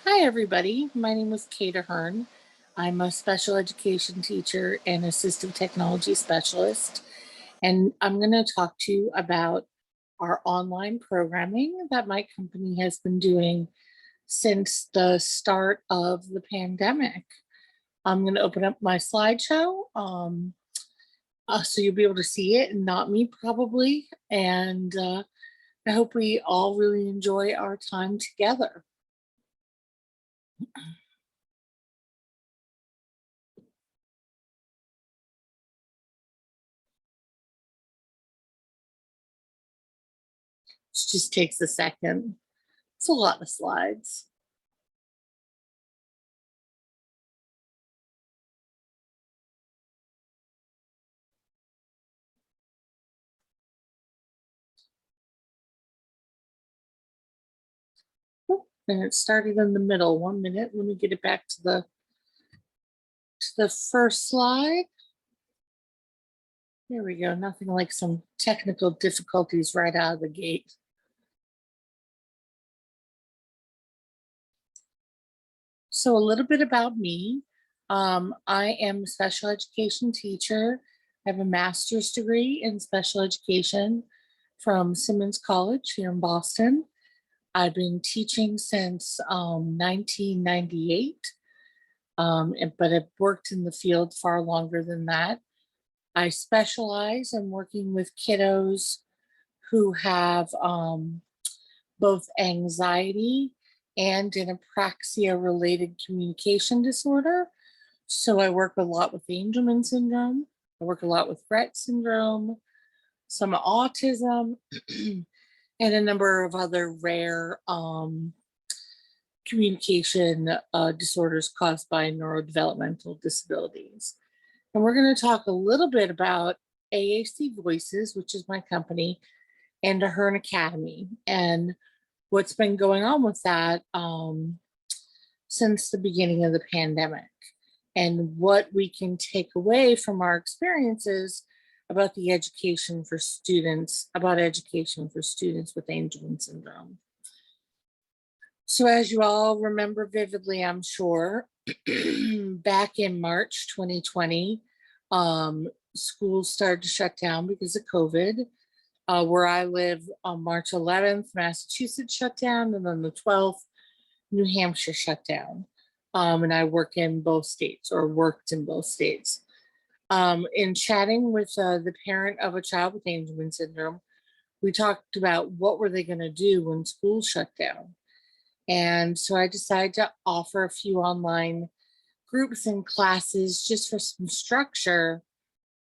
Hi, everybody. My name is Kate Ahern. I'm a special education teacher and assistive technology specialist. And I'm going to talk to you about our online programming that my company has been doing since the start of the pandemic. I'm going to open up my slideshow so you'll be able to see it and not me, probably. And I hope we all really enjoy our time together. It just takes a second. It's a lot of slides. And it started in the middle. 1 minute. Let me get it back to the first slide. There we go. Nothing like some technical difficulties right out of the gate. So a little bit about me. I am a special education teacher. I have a master's degree in special education from Simmons College here in Boston. I've been teaching since 1998, but I've worked in the field far longer than that. I specialize in working with kiddos who have both anxiety and an apraxia-related communication disorder. So I work a lot with Angelman syndrome. I work a lot with Rett syndrome, some autism, and a number of other rare communication disorders caused by neurodevelopmental disabilities. And we're going to talk a little bit about AAC Voices, which is my company, and Hern Academy, and what's been going on with that since the beginning of the pandemic, and what we can take away from our experiences about the education for students, with Angelman syndrome. So as you all remember vividly, I'm sure, back in March 2020, schools started to shut down because of COVID. Where I live, on March 11th, Massachusetts shut down, and then the 12th, New Hampshire shut down. And I work in both states, or worked in both states. In chatting with the parent of a child with Angelman syndrome, we talked about what were they going to do when schools shut down. And so I decided to offer a few online groups and classes just for some structure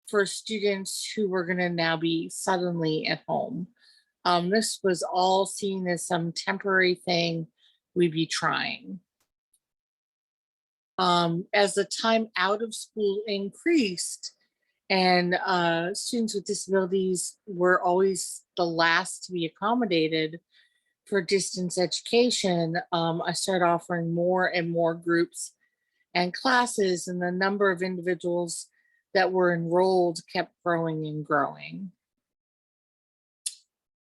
for students who were going to now be suddenly at home. This was all seen as some temporary thing we'd be trying. As the time out of school increased and students with disabilities were always the last to be accommodated for distance education, I started offering more and more groups and classes, and the number of individuals that were enrolled kept growing and growing.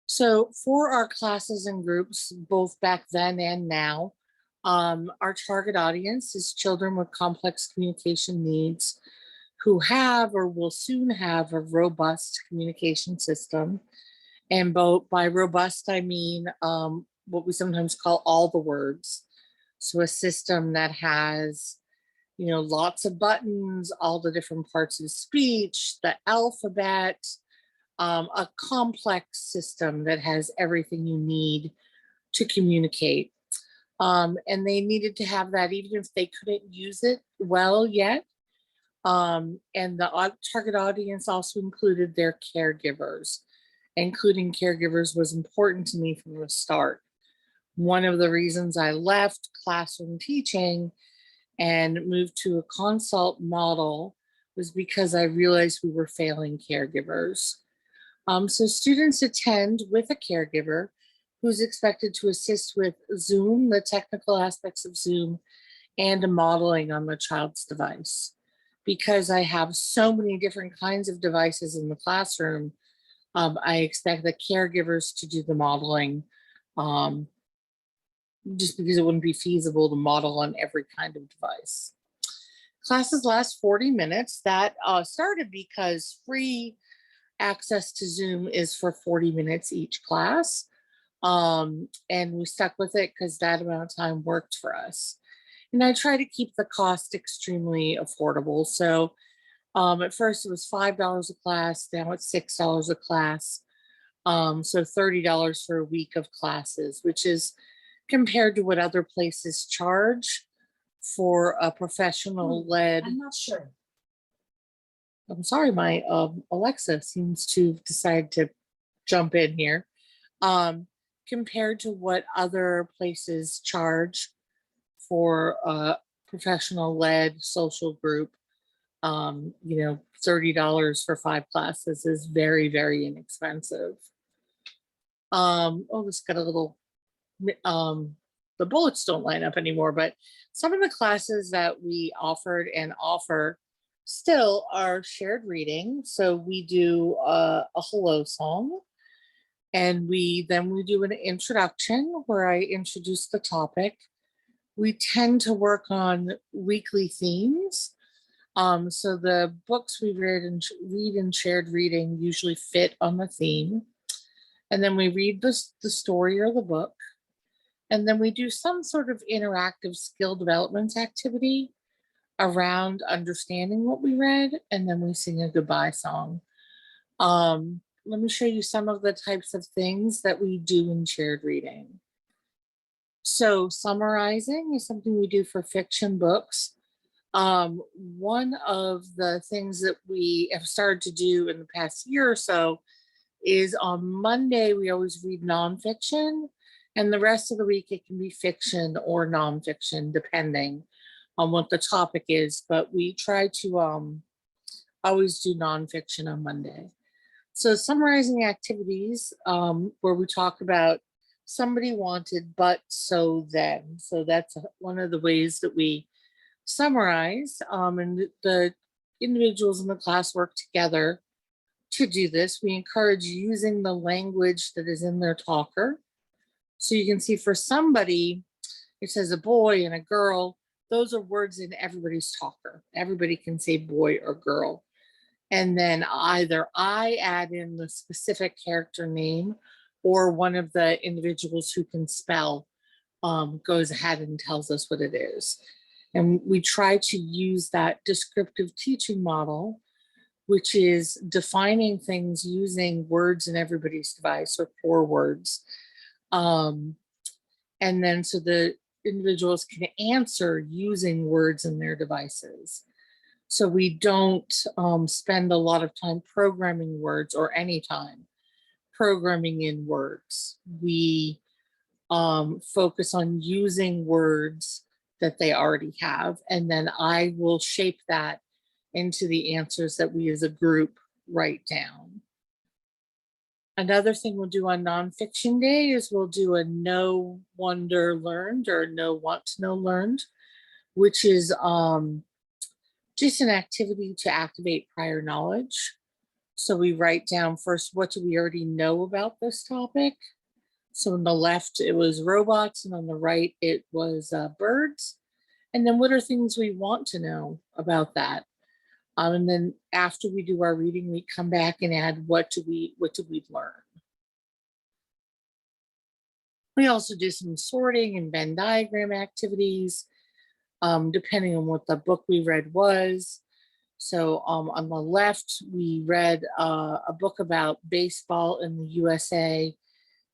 So for our classes and groups, both back then and now, our target audience is children with complex communication needs who have or will soon have a robust communication system. And by robust, I mean what we sometimes call all the words. So a system that has, lots of buttons, all the different parts of speech, the alphabet, a complex system that has everything you need to communicate. And they needed to have that even if they couldn't use it well yet. And the target audience also included their caregivers. Including caregivers was important to me from the start. One of the reasons I left classroom teaching and moved to a consult model was because I realized we were failing caregivers. So students attend with a caregiver who's expected to assist with Zoom, the technical aspects of Zoom, and a modeling on the child's device. Because I have so many different kinds of devices in the classroom, I expect the caregivers to do the modeling just because it wouldn't be feasible to model on every kind of device. Classes last 40 minutes. That started because free access to Zoom is for 40 minutes each class. And we stuck with it because that amount of time worked for us. And I try to keep the cost extremely affordable. So at first it was $5 a class, now it's $6 a class. So $30 for a week of classes, which is compared to what other places charge for a professional led. I'm not sure. I'm sorry, my Alexa seems to decide to jump in here. Compared to what other places charge for a professional led social group, $30 for 5 classes is very, very inexpensive. This got a little, the bullets don't line up anymore, but some of the classes that we offered and offer still are shared reading. So we do a hello song, and we do an introduction where I introduce the topic. We tend to work on weekly themes. So the books we read in shared reading usually fit on the theme. And then we read the story or the book. And then we do some sort of interactive skill development activity around understanding what we read. And then we sing a goodbye song. Let me show you some of the types of things that we do in shared reading. So summarizing is something we do for fiction books. One of the things that we have started to do in the past year or so is on Monday, we always read nonfiction, and the rest of the week it can be fiction or nonfiction, depending on what the topic is. But we try to always do nonfiction on Monday. So summarizing activities where we talk about somebody wanted, but so then. So that's one of the ways that we summarize, and the individuals in the class work together to do this. We encourage using the language that is in their talker. So you can see for somebody, it says a boy and a girl. Those are words in everybody's talker. Everybody can say boy or girl. And then either I add in the specific character name, or one of the individuals who can spell goes ahead and tells us what it is. And we try to use that descriptive teaching model, which is defining things using words in everybody's device, or 4 words. And then so the individuals can answer using words in their devices. So we don't spend a lot of time programming words, or any time programming in words. We focus on using words that they already have, and then I will shape that into the answers that we as a group write down. Another thing we'll do on nonfiction day is we'll do a know wonder learned, or know want to know learned, which is just an activity to activate prior knowledge. So we write down first, what do we already know about this topic? So on the left, it was robots, and on the right, it was birds. And then what are things we want to know about that? And then after we do our reading, we come back and add, what did we learn? We also do some sorting and Venn diagram activities, depending on what the book we read was. So on the left, we read a book about baseball in the USA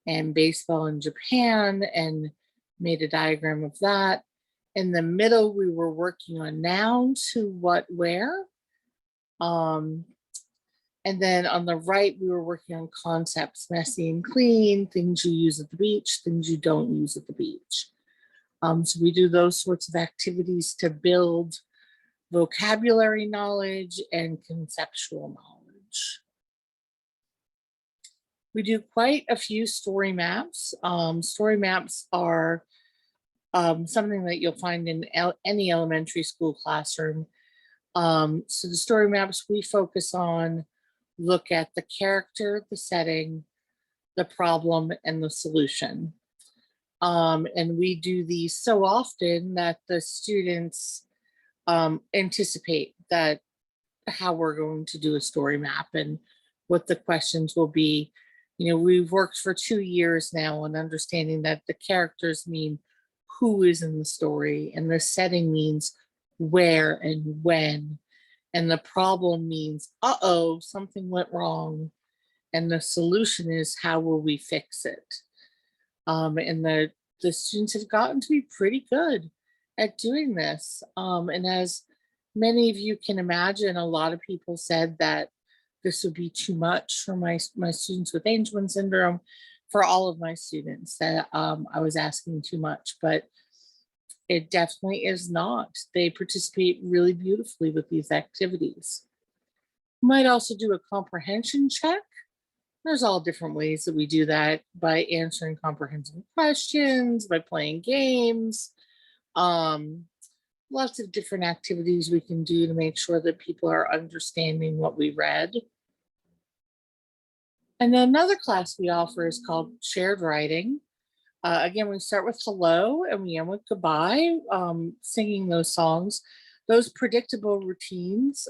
and baseball in Japan, and made a diagram of that. In the middle, we were working on nouns, who, what, where. And then on the right, we were working on concepts, messy and clean, things you use at the beach, things you don't use at the beach. So we do those sorts of activities to build vocabulary knowledge and conceptual knowledge. We do quite a few story maps. Story maps are something that you'll find in any elementary school classroom. So the story maps we focus on look at the character, the setting, the problem, and the solution. And we do these so often that the students anticipate that how we're going to do a story map and what the questions will be. You know, we've worked for 2 years now on understanding that the characters mean who is in the story, and the setting means where and when, and the problem means, uh-oh, something went wrong, and the solution is how will we fix it. And the students have gotten to be pretty good at doing this. And as many of you can imagine, a lot of people said that this would be too much for my students with Angelman syndrome, for all of my students, that I was asking too much, but it definitely is not. They participate really beautifully with these activities. You might also do a comprehension check. There's all different ways that we do that, by answering comprehensive questions, by playing games, lots of different activities we can do to make sure that people are understanding what we read. And then another class we offer is called shared writing. Again, we start with hello and we end with goodbye, singing those songs. Those predictable routines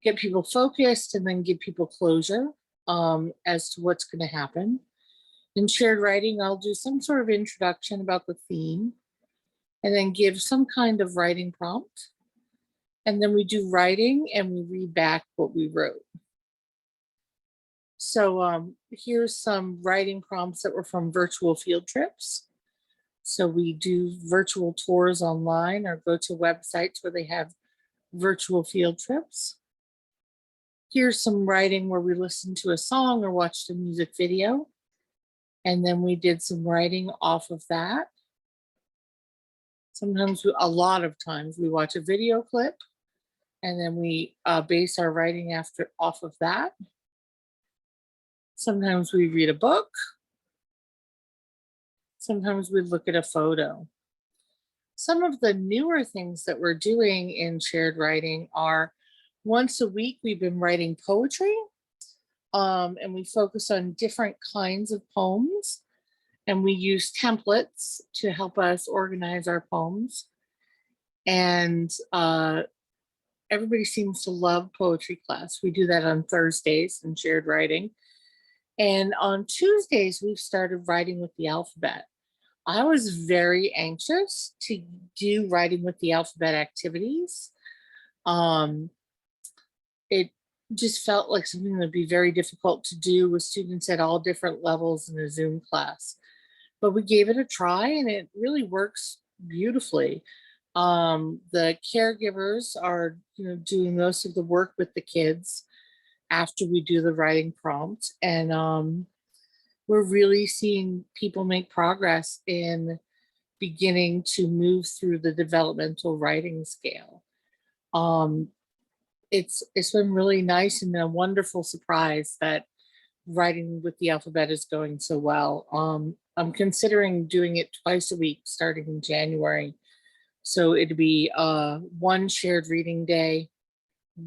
get people focused and then give people closure as to what's going to happen. In shared writing, I'll do some sort of introduction about the theme and then give some kind of writing prompt. And then we do writing and we read back what we wrote. So here's some writing prompts that were from virtual field trips. So we do virtual tours online or go to websites where they have virtual field trips. Here's some writing where we listened to a song or watched a music video. And then we did some writing off of that. Sometimes, a lot of times, we watch a video clip and then we base our writing off of that. Sometimes we read a book. Sometimes we look at a photo. Some of the newer things that we're doing in shared writing are, once a week, we've been writing poetry, and we focus on different kinds of poems, and we use templates to help us organize our poems. And everybody seems to love poetry class. We do that on Thursdays in shared writing. And on Tuesdays, we've started writing with the alphabet. I was very anxious to do writing with the alphabet activities. It just felt like something that would be very difficult to do with students at all different levels in a Zoom class. But we gave it a try and it really works beautifully. The caregivers are, doing most of the work with the kids after we do the writing prompt. And we're really seeing people make progress in beginning to move through the developmental writing scale. It's been really nice and a wonderful surprise that writing with the alphabet is going so well. I'm considering doing it twice a week starting in January. So it'd be one shared reading day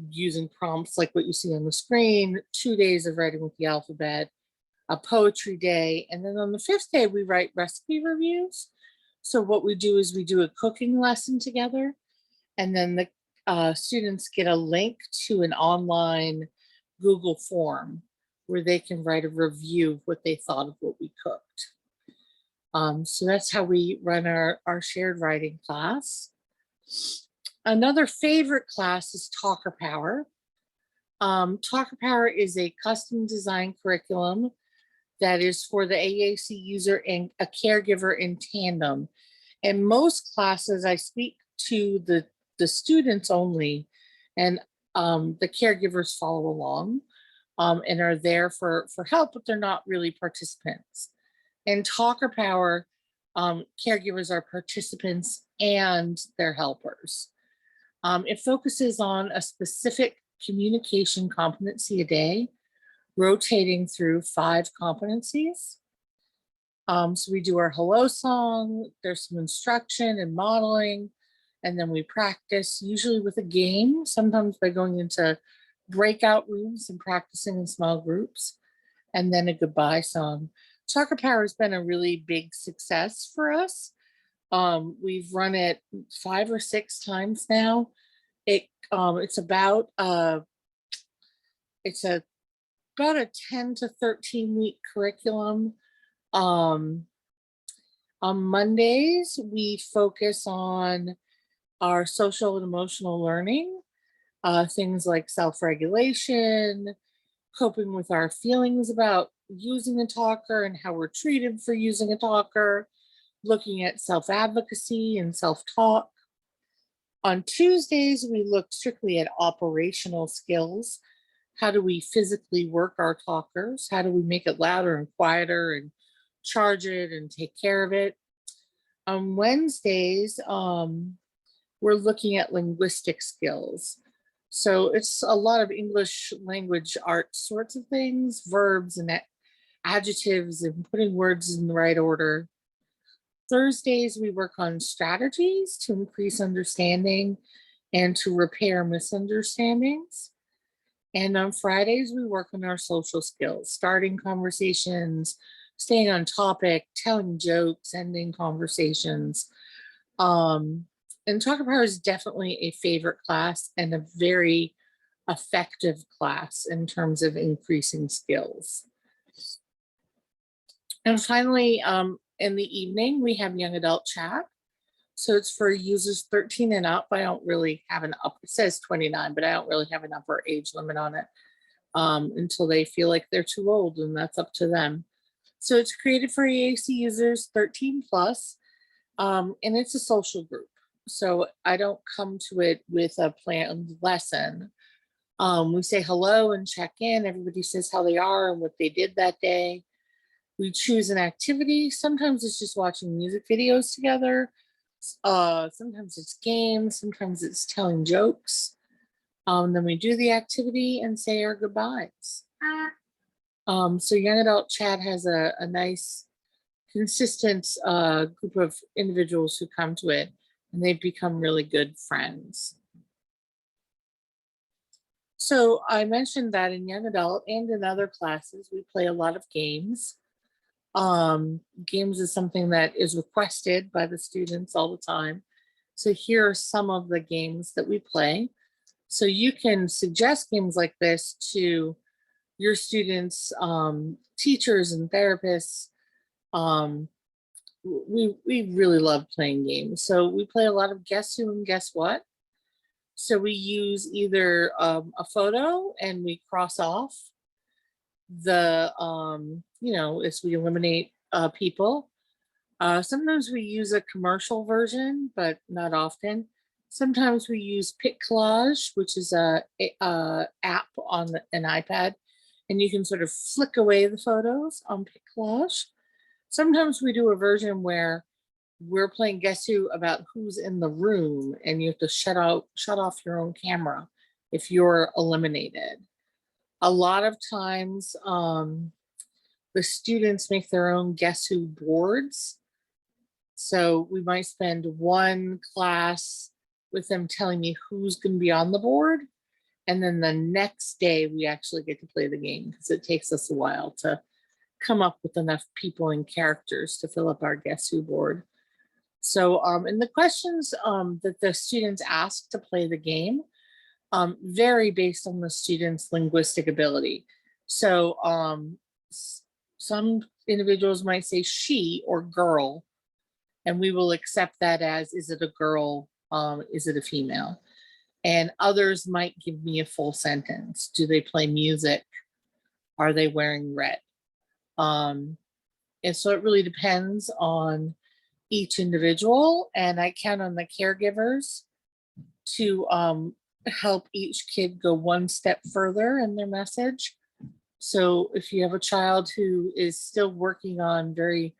using prompts like what you see on the screen, 2 days of writing with the alphabet, a poetry day, and then on the 5th day, we write recipe reviews. So what we do is we do a cooking lesson together, and then the students get a link to an online Google form where they can write a review of what they thought of what we cooked. So that's how we run our shared writing class. Another favorite class is Talker Power. Talker Power is a custom designed curriculum that is for the AAC user and a caregiver in tandem. In most classes, I speak to the students only, and the caregivers follow along and are there for help, but they're not really participants. In Talker Power, caregivers are participants and they're helpers. It focuses on a specific communication competency a day, rotating through 5 competencies. So we do our hello song, there's some instruction and modeling, and then we practice, usually with a game, sometimes by going into breakout rooms and practicing in small groups, and then a goodbye song. Talker Power has been a really big success for us. We've run it 5 or 6 times now. It's about it's about a 10 to 13 week curriculum. On Mondays, we focus on our social and emotional learning, things like self-regulation, coping with our feelings about using a talker and how we're treated for using a talker, looking at self-advocacy and self-talk. On Tuesdays, we look strictly at operational skills. How do we physically work our talkers? How do we make it louder and quieter and charge it and take care of it? On Wednesdays, we're looking at linguistic skills. So it's a lot of English language art sorts of things, verbs and adjectives and putting words in the right order. Thursdays, we work on strategies to increase understanding and to repair misunderstandings. And on Fridays, we work on our social skills, starting conversations, staying on topic, telling jokes, ending conversations. And Talker Power is definitely a favorite class and a very effective class in terms of increasing skills. And finally, in the evening, we have Young Adult Chat. So it's for users 13 and up. I don't really have an upper, it says 29, but I don't really have an upper age limit on it until they feel like they're too old, and that's up to them. So it's created for AAC users 13 plus, and it's a social group. So I don't come to it with a planned lesson. We say hello and check in. Everybody says how they are and what they did that day. We choose an activity. Sometimes it's just watching music videos together. Sometimes it's games. Sometimes it's telling jokes. Then we do the activity and say our goodbyes. So Young Adult Chat has a nice, consistent group of individuals who come to it, and they've become really good friends. So I mentioned that in Young Adult and in other classes, we play a lot of games. Games is something that is requested by the students all the time. So here are some of the games that we play. So you can suggest games like this to your students, teachers and therapists. We really love playing games. So we play a lot of guess who and guess what. So we use either a photo and we cross off the, as we eliminate people. Sometimes we use a commercial version, but not often. Sometimes we use Pic Collage, which is a app on an iPad, and you can sort of flick away the photos on Pic Collage. Sometimes we do a version where we're playing Guess Who about who's in the room, and you have to shut off your own camera if you're eliminated. A lot of times, the students make their own Guess Who boards. So we might spend one class with them telling me who's going to be on the board. And then the next day we actually get to play the game because it takes us a while to come up with enough people and characters to fill up our Guess Who board. So, and the questions that the students ask to play the game vary based on the student's linguistic ability. So some individuals might say she or girl, and we will accept that as, is it a girl? Is it a female? And others might give me a full sentence. Do they play music? Are they wearing red? And so it really depends on each individual, and I count on the caregivers to help each kid go one step further in their message. So if you have a child who is still working on very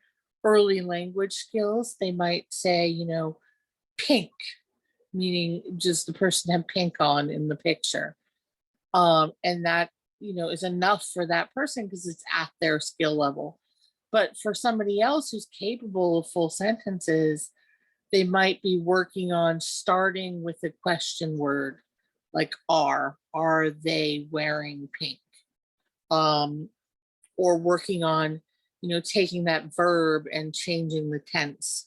early language skills, they might say, pink, meaning just the person had pink on in the picture. And that, is enough for that person because it's at their skill level. But for somebody else who's capable of full sentences, they might be working on starting with a question word like are they wearing pink? Or working on taking that verb and changing the tense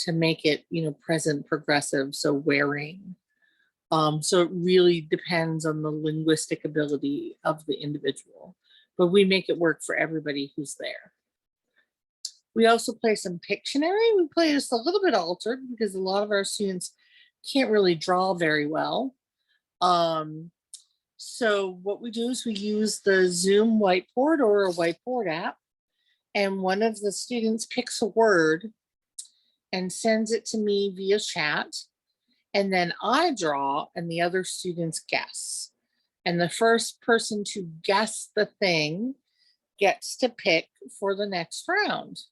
to make it, present progressive. So wearing. So it really depends on the linguistic ability of the individual, but we make it work for everybody who's there. We also play some Pictionary. We play this a little bit altered because a lot of our students can't really draw very well. So what we do is we use the Zoom whiteboard or a whiteboard app, and one of the students picks a word and sends it to me via chat. And then I draw and the other students guess. And the first person to guess the thing gets to pick for the next round.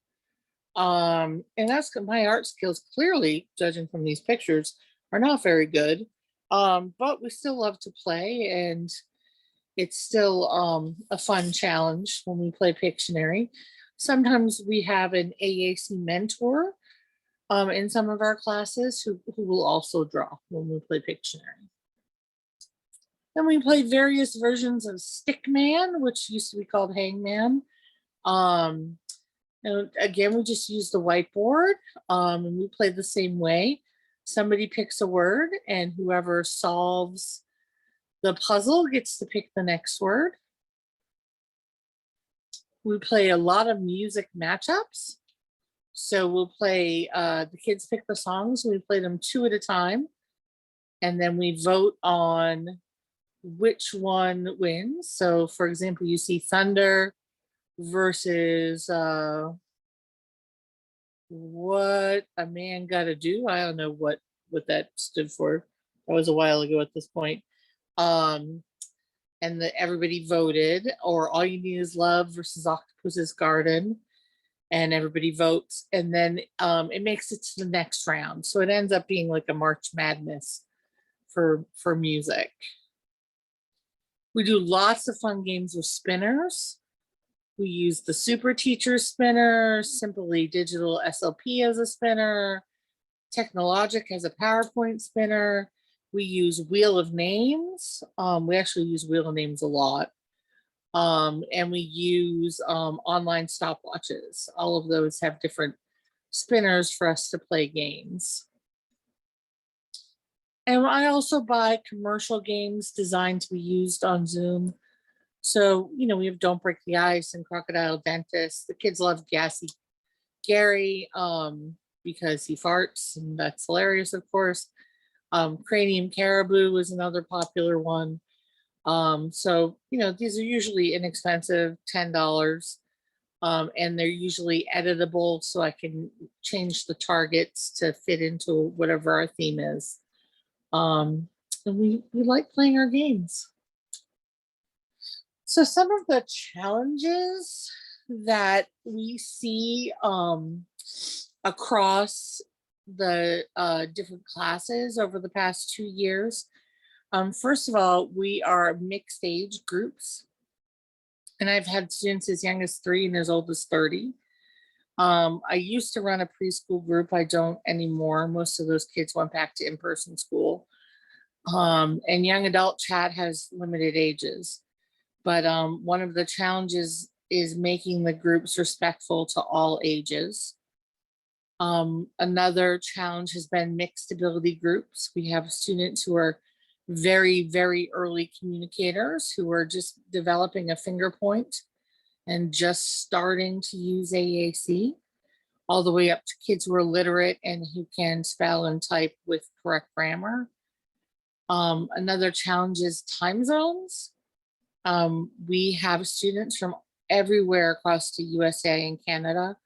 And that's my art skills, clearly, judging from these pictures, are not very good. But we still love to play, and it's still a fun challenge when we play Pictionary. Sometimes we have an AAC mentor in some of our classes who will also draw when we play Pictionary. Then we play various versions of Stickman, which used to be called Hangman. And again, we just use the whiteboard, and we play the same way. Somebody picks a word, and whoever solves the puzzle gets to pick the next word. We play a lot of music matchups. So we'll play, the kids pick the songs, we play them 2 at a time. And then we vote on which one wins. So for example, you see Thunder versus What a Man Gotta Do. I don't know what that stood for. That was a while ago at this point. And everybody voted. Or All You Need Is Love versus Octopus's Garden. And everybody votes, and then it makes it to the next round. So it ends up being like a March Madness for music. We do lots of fun games with spinners. We use the Super Teacher spinner, Simply Digital SLP as a spinner, Technologic as a PowerPoint spinner. We use Wheel of Names. We actually use Wheel of Names a lot. And we use online stopwatches. All of those have different spinners for us to play games. And I also buy commercial games designed to be used on Zoom. So, we have Don't Break the Ice and Crocodile Dentist. The kids love Gassy Gary because he farts, and that's hilarious, of course. Cranium Caribou is another popular one. So, these are usually inexpensive, $10, and they're usually editable, so I can change the targets to fit into whatever our theme is. And we like playing our games. So some of the challenges that we see across the different classes over the past 2 years. First of all, we are mixed age groups, and I've had students as young as 3 and as old as 30. I used to run a preschool group. I don't anymore. Most of those kids went back to in-person school. And young adult chat has limited ages. But one of the challenges is making the groups respectful to all ages. Another challenge has been mixed ability groups. We have students who are very, very early communicators who are just developing a finger point and just starting to use AAC, all the way up to kids who are literate and who can spell and type with correct grammar. Another challenge is time zones. We have students from everywhere across the USA and Canada,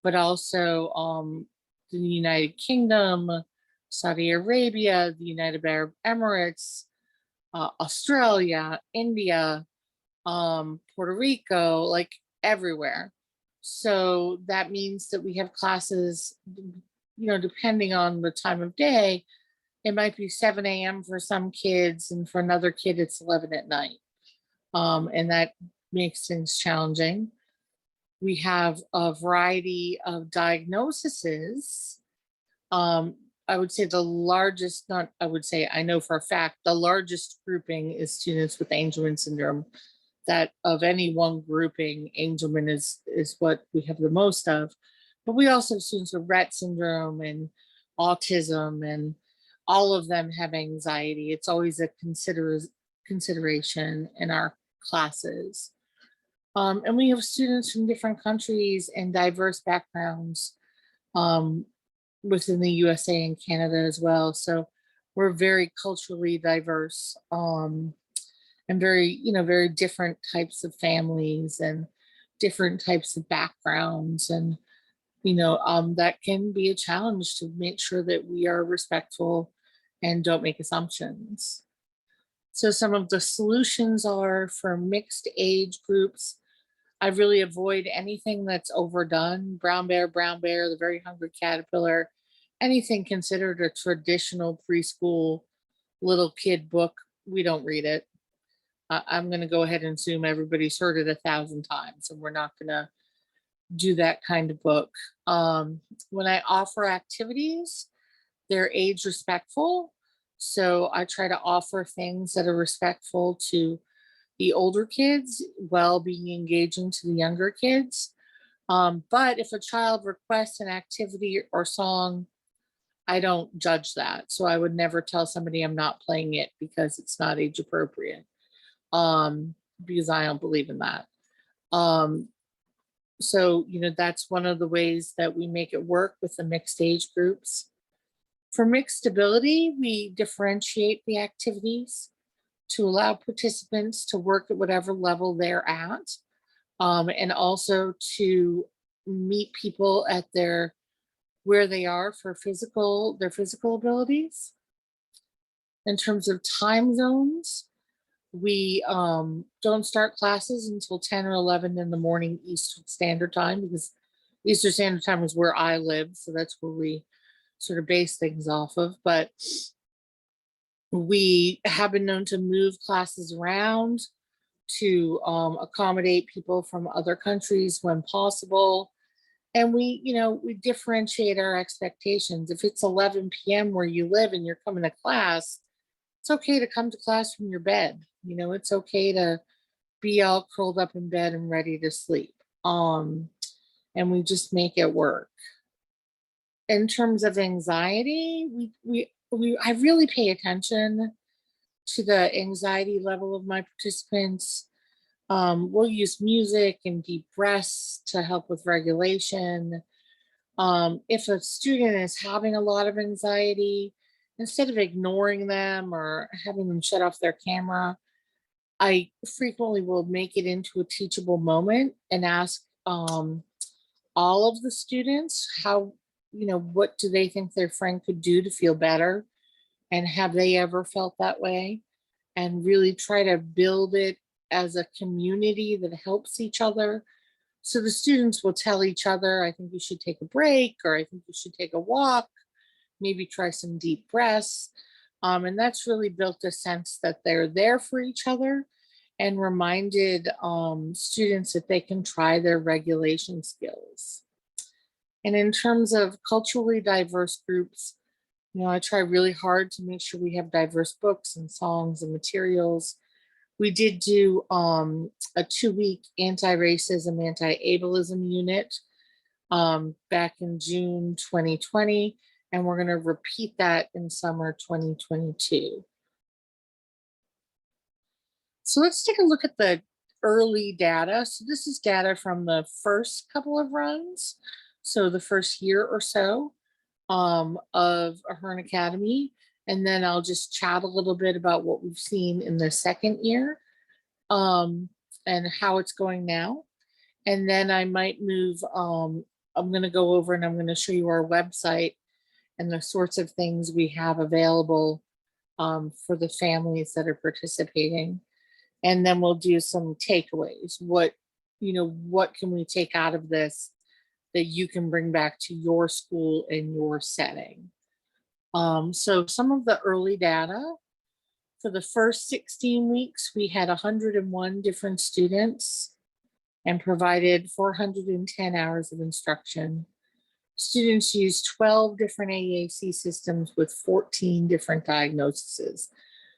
but also the United Kingdom, Saudi Arabia, the United Arab Emirates, Australia, India, Puerto Rico, like everywhere. So that means that we have classes, depending on the time of day, it might be 7 a.m. for some kids, and for another kid, it's 11 at night. And that makes things challenging. We have a variety of diagnoses. I would say the largest, I know for a fact, the largest grouping is students with Angelman syndrome. that of any one grouping, Angelman is what we have the most of. But we also have students with Rett syndrome and autism, and all of them have anxiety. It's always a consideration in our classes. And we have students from different countries and diverse backgrounds within the USA and Canada as well. So we're very culturally diverse, and very, very different types of families and different types of backgrounds. And, that can be a challenge to make sure that we are respectful and don't make assumptions. So some of the solutions are for mixed age groups. I really avoid anything that's overdone. Brown Bear, The Very Hungry Caterpillar, anything considered a traditional preschool little kid book, we don't read it. I'm going to go ahead and assume everybody's heard it 1,000 times, and we're not going to do that kind of book. When I offer activities, they're age respectful. So I try to offer things that are respectful to the older kids while being engaging to the younger kids. But if a child requests an activity or song, I don't judge that. So I would never tell somebody I'm not playing it because it's not age appropriate, because I don't believe in that. So, that's one of the ways that we make it work with the mixed age groups. For mixed ability, we differentiate the activities to allow participants to work at whatever level they're at, and also to meet people at where they are for their physical abilities. In terms of time zones, we don't start classes until 10 or 11 in the morning Eastern Standard Time, because Eastern Standard Time is where I live, so that's where we sort of base things off of. But we have been known to move classes around to accommodate people from other countries when possible. And we differentiate our expectations. If it's 11 p.m. where you live and you're coming to class, it's okay to come to class from your bed. It's okay to be all curled up in bed and ready to sleep. And we just make it work. In terms of anxiety, I really pay attention to the anxiety level of my participants. We'll use music and deep breaths to help with regulation. If a student is having a lot of anxiety, instead of ignoring them or having them shut off their camera, I frequently will make it into a teachable moment and ask all of the students what do they think their friend could do to feel better, and have they ever felt that way, and really try to build it as a community that helps each other. So the students will tell each other, I think you should take a break, or I think you should take a walk, maybe try some deep breaths. And that's really built a sense that they're there for each other, and reminded students that they can try their regulation skills. And in terms of culturally diverse groups, I try really hard to make sure we have diverse books and songs and materials. We did do a 2-week anti-racism, anti-ableism unit back in June 2020, and we're going to repeat that in summer 2022. So let's take a look at the early data. So this is data from the first couple of runs, so the first year or so of Hern Academy. And then I'll just chat a little bit about what we've seen in the second year and how it's going now. And then I might move, I'm going to go over and I'm going to show you our website and the sorts of things we have available for the families that are participating. And then we'll do some takeaways. What can we take out of this that you can bring back to your school and your setting? So some of the early data, for the first 16 weeks, we had 101 different students and provided 410 hours of instruction. Students used 12 different AAC systems with 14 different diagnoses.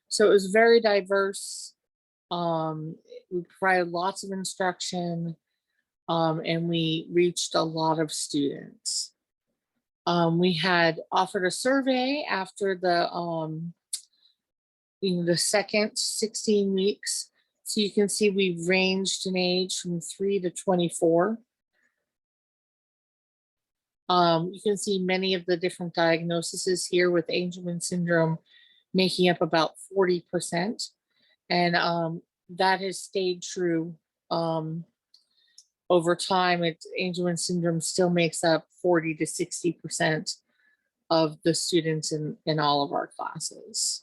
So it was very diverse. We provided lots of instruction, and we reached a lot of students. We had offered a survey after the second 16 weeks. So you can see we've ranged in age from 3 to 24. You can see many of the different diagnoses here, with Angelman syndrome making up about 40%. And that has stayed true over time. Angelman syndrome still makes up 40 to 60% of the students in all of our classes.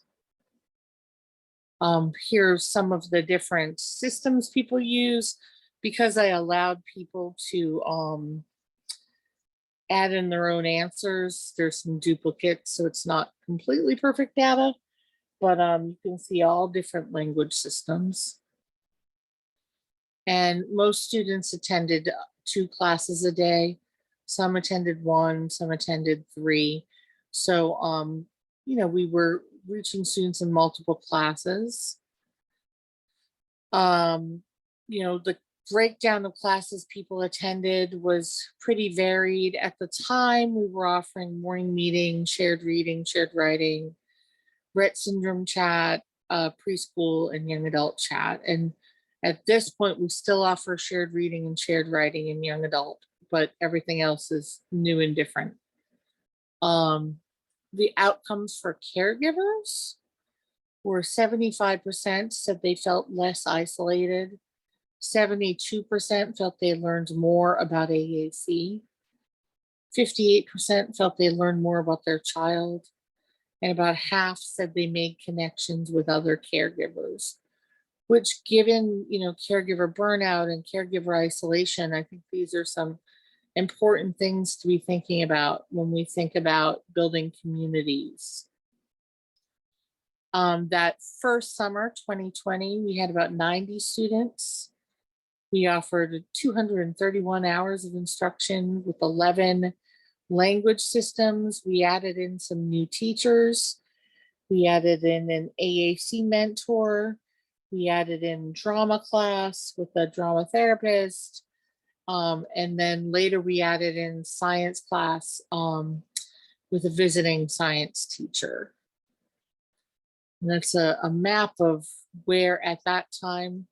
Here's some of the different systems people use. Because I allowed people to add in their own answers, there's some duplicates, so it's not completely perfect data, but you can see all different language systems. And most students attended 2 classes a day. Some attended 1, some attended 3. So, we were reaching students in multiple classes. The breakdown of classes people attended was pretty varied. At the time, we were offering morning meeting, shared reading, shared writing, Rett syndrome chat, preschool, and young adult chat. And at this point, we still offer shared reading and shared writing in young adult, but everything else is new and different. The outcomes for caregivers were 75% said they felt less isolated. 72% felt they learned more about AAC. 58% felt they learned more about their child. And about half said they made connections with other caregivers, which, given, caregiver burnout and caregiver isolation, I think these are some important things to be thinking about when we think about building communities. That first summer, 2020, we had about 90 students. We offered 231 hours of instruction with 11 language systems. We added in some new teachers. We added in an AAC mentor. We added in drama class with a drama therapist. And then later we added in science class with a visiting science teacher. And that's a map of where at that time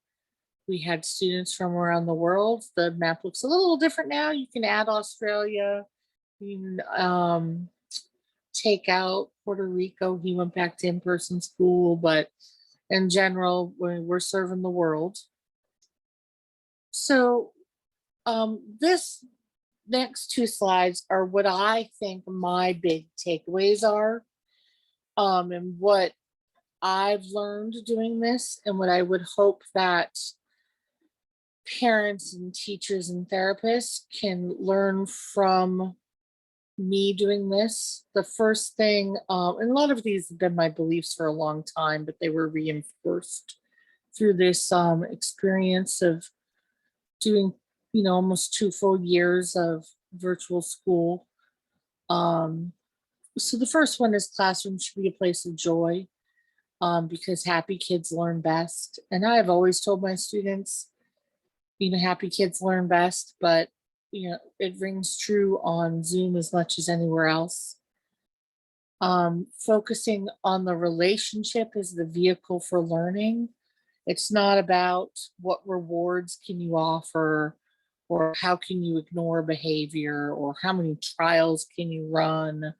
we had students from around the world. The map looks a little different now. You can add Australia. You can take out Puerto Rico. He went back to in-person school, but in general, we're serving the world. So this next 2 slides are what I think my big takeaways are, and what I've learned doing this, and what I would hope that parents and teachers and therapists can learn from me doing this. The first thing, and a lot of these have been my beliefs for a long time, but they were reinforced through this experience of doing, almost 2 full years of virtual school. So the first one is classroom should be a place of joy, because happy kids learn best. And I've always told my students, happy kids learn best, but it rings true on Zoom as much as anywhere else. Focusing on the relationship as the vehicle for learning. It's not about what rewards can you offer, or how can you ignore behavior, or how many trials can you run,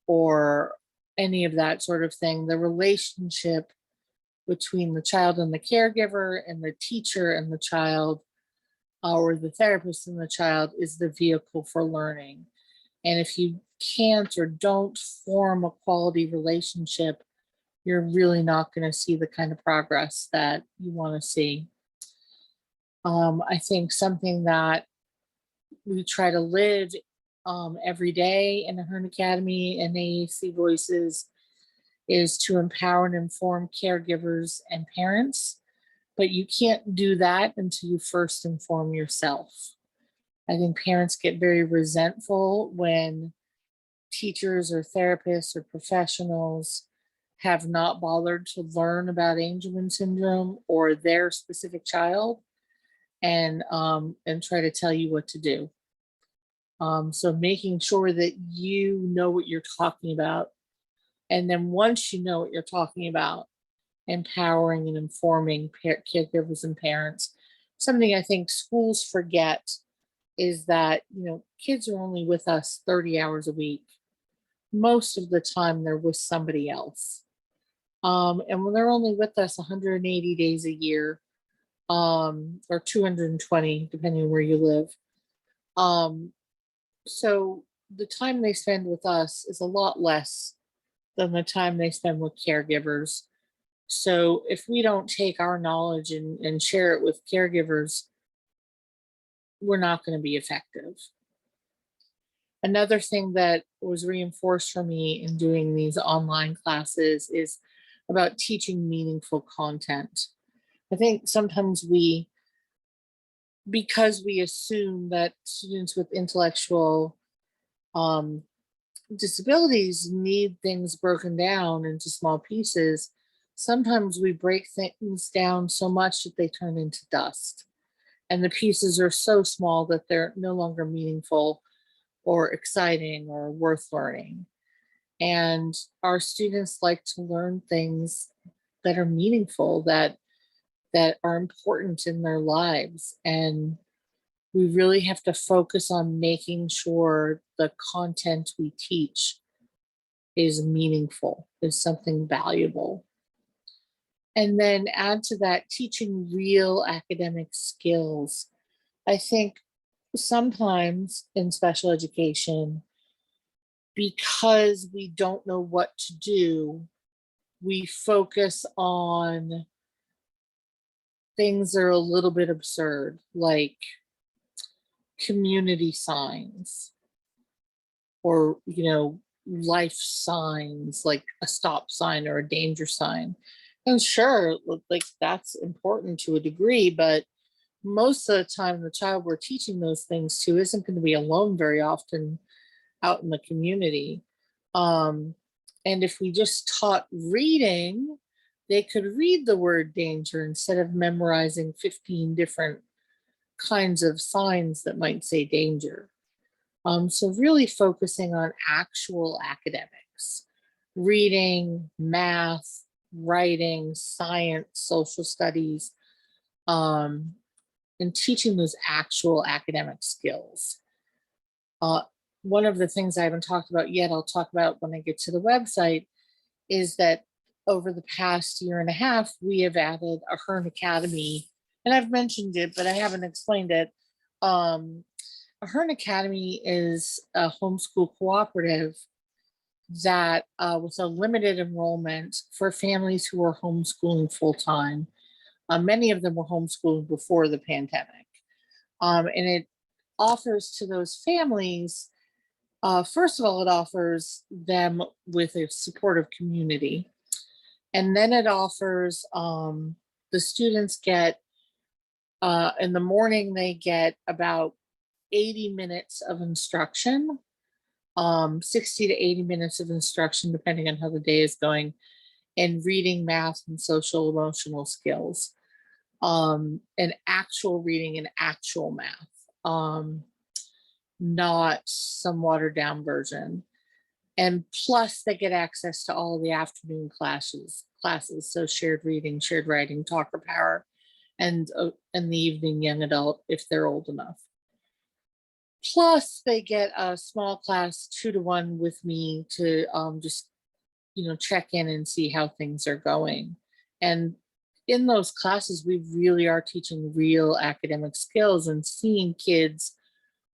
or any of that sort of thing. The relationship between the child and the caregiver, and the teacher and the child, or the therapist and the child, is the vehicle for learning. And if you can't or don't form a quality relationship, you're really not going to see the kind of progress that you want to see. I think something that we try to live every day in the Hern Academy and AAC Voices is to empower and inform caregivers and parents, but you can't do that until you first inform yourself. I think parents get very resentful when teachers or therapists or professionals have not bothered to learn about Angelman syndrome or their specific child, and try to tell you what to do. So making sure that you know what you're talking about. And then once you know what you're talking about, empowering and informing caregivers and parents. Something I think schools forget is that, kids are only with us 30 hours a week. Most of the time they're with somebody else. And when they're only with us 180 days a year, or 220, depending on where you live. So the time they spend with us is a lot less than the time they spend with caregivers. So if we don't take our knowledge and share it with caregivers, we're not going to be effective. Another thing that was reinforced for me in doing these online classes is about teaching meaningful content. I think sometimes because we assume that students with intellectual disabilities need things broken down into small pieces, sometimes we break things down so much that they turn into dust. And the pieces are so small that they're no longer meaningful or exciting or worth learning. And our students like to learn things that are meaningful, that are important in their lives. And we really have to focus on making sure the content we teach is meaningful, is something valuable. And then add to that teaching real academic skills. I think sometimes in special education, because we don't know what to do, we focus on things that are a little bit absurd, like community signs or, life signs like a stop sign or a danger sign. And sure, like that's important to a degree, but most of the time the child we're teaching those things to isn't going to be alone very often out in the community. And if we just taught reading, they could read the word danger instead of memorizing 15 different kinds of signs that might say danger. So really focusing on actual academics, reading, math, writing, science, social studies, and teaching those actual academic skills. One of the things I haven't talked about yet, I'll talk about when I get to the website, is that over the past year and a half, we have added a Hern Academy, and I've mentioned it, but I haven't explained it. Ahern Academy is a homeschool cooperative that with a limited enrollment for families who are homeschooling full time. Many of them were homeschooling before the pandemic. And it offers to those families, first of all, it offers them with a supportive community. And then it offers the students get, in the morning, they get about 80 minutes of instruction, 60 to 80 minutes of instruction, depending on how the day is going, and reading, math, and social emotional skills, and actual reading and actual math, not some watered down version. And plus they get access to all of the afternoon classes. So shared reading, shared writing, talker power, and the evening young adult if they're old enough. Plus, they get a small class 2-to-1 with me to just, check in and see how things are going. And in those classes, we really are teaching real academic skills and seeing kids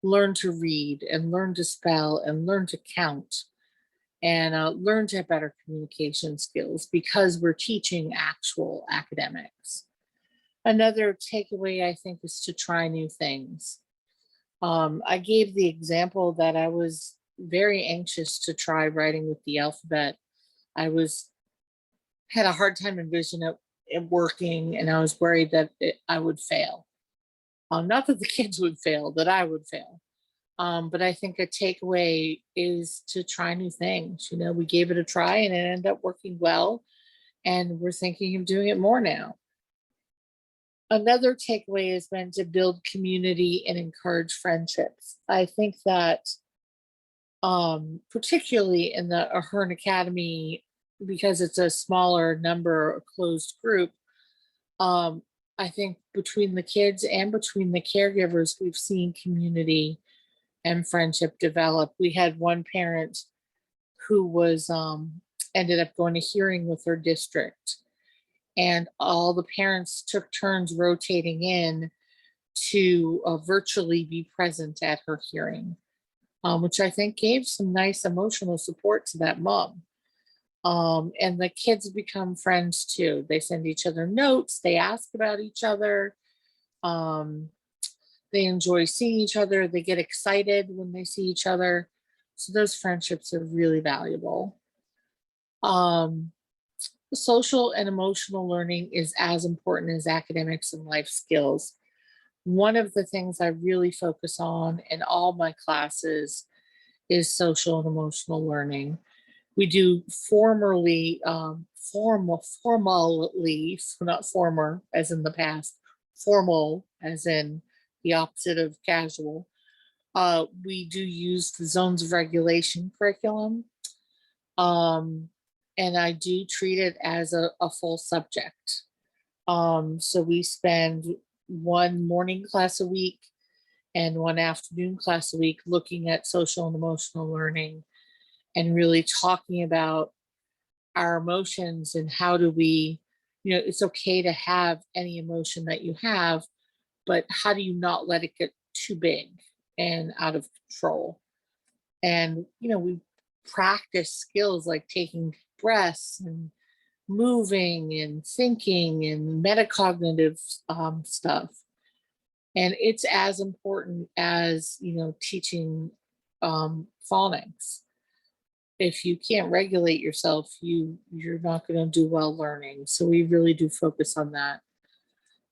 learn to read and learn to spell and learn to count and learn to have better communication skills because we're teaching actual academics. Another takeaway, I think, is to try new things. I gave the example that I was very anxious to try writing with the alphabet. I had a hard time envisioning it working, and I was worried that I would fail. Not that the kids would fail, that I would fail. But I think a takeaway is to try new things. You know, we gave it a try and it ended up working well, and we're thinking of doing it more now. Another takeaway has been to build community and encourage friendships. I think that particularly in the Ahern Academy, because it's a smaller number, a closed group, um, I think between the kids and between the caregivers, we've seen community and friendship develop. We had one parent who was ended up going to hearing with her district, and all the parents took turns rotating in to virtually be present at her hearing, which I think gave some nice emotional support to that mom. And the kids become friends too. They send each other notes, they ask about each other, um, they enjoy seeing each other, they get excited when they see each other. So those friendships are really valuable. Um, Social and emotional learning is as important as academics and life skills. One of the things I really focus on in all my classes is social and emotional learning. We do formally, not former as in the past, formal as in the opposite of casual. We do use the zones of regulation curriculum. And I do treat it as a full subject. So we spend one morning class a week and one afternoon class a week looking at social and emotional learning and really talking about our emotions and how do we, you know, it's okay to have any emotion that you have, but how do you not let it get too big and out of control? And, you know, we practice skills like taking breaths and moving and thinking and metacognitive stuff. And it's as important as, you know, teaching phonics. If you can't regulate yourself, you're not going to do well learning. So we really do focus on that.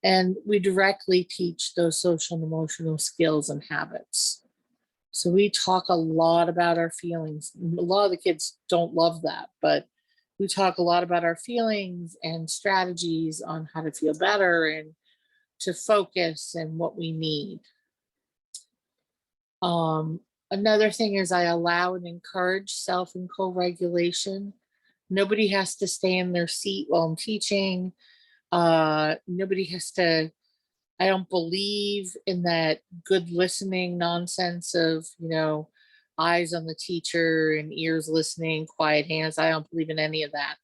And we directly teach those social and emotional skills and habits. So we talk a lot about our feelings. A lot of the kids don't love that, but we talk a lot about our feelings and strategies on how to feel better and to focus and what we need. Another thing is I allow and encourage self and co-regulation. Nobody has to stay in their seat while I'm teaching. Nobody has to, I don't believe in that good listening nonsense of, you know, eyes on the teacher and ears listening, quiet hands. I don't believe in any of that.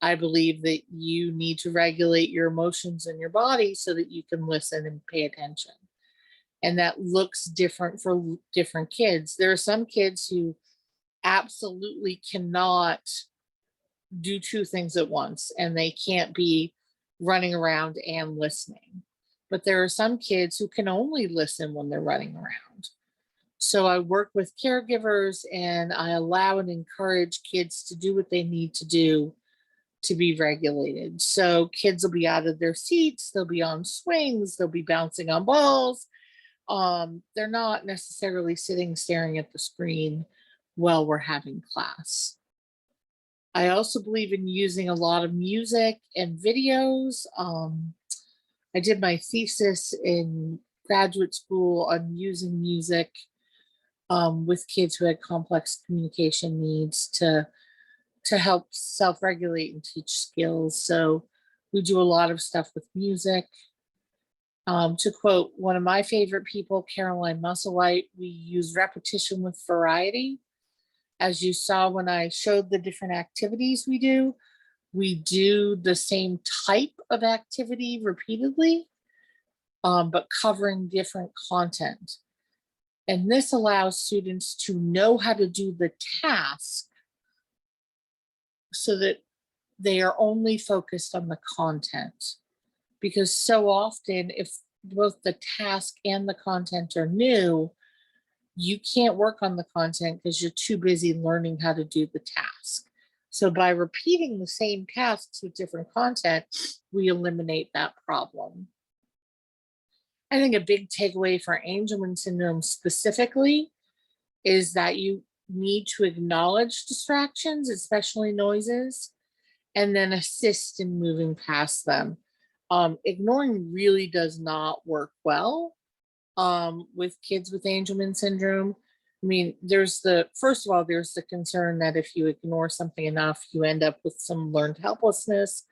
I believe that you need to regulate your emotions in your body so that you can listen and pay attention. And that looks different for different kids. There are some kids who absolutely cannot do two things at once and they can't be running around and listening. But there are some kids who can only listen when they're running around. So I work with caregivers and I allow and encourage kids to do what they need to do to be regulated. So kids will be out of their seats, they'll be on swings, they'll be bouncing on balls. They're not necessarily sitting staring at the screen while we're having class. I also believe in using a lot of music and videos. I did my thesis in graduate school on using music with kids who had complex communication needs to help self-regulate and teach skills. So we do a lot of stuff with music. To quote one of my favorite people, Caroline Musselwhite, we use repetition with variety. As you saw when I showed the different activities we do the same type of activity repeatedly, but covering different content. And this allows students to know how to do the task so that they are only focused on the content. Because so often, if both the task and the content are new, you can't work on the content because you're too busy learning how to do the task. So by repeating the same tasks with different content, we eliminate that problem. I think a big takeaway for Angelman syndrome specifically is that you need to acknowledge distractions, especially noises, and then assist in moving past them. Ignoring really does not work well with kids with Angelman syndrome. I mean, first of all, there's the concern that if you ignore something enough, you end up with some learned helplessness,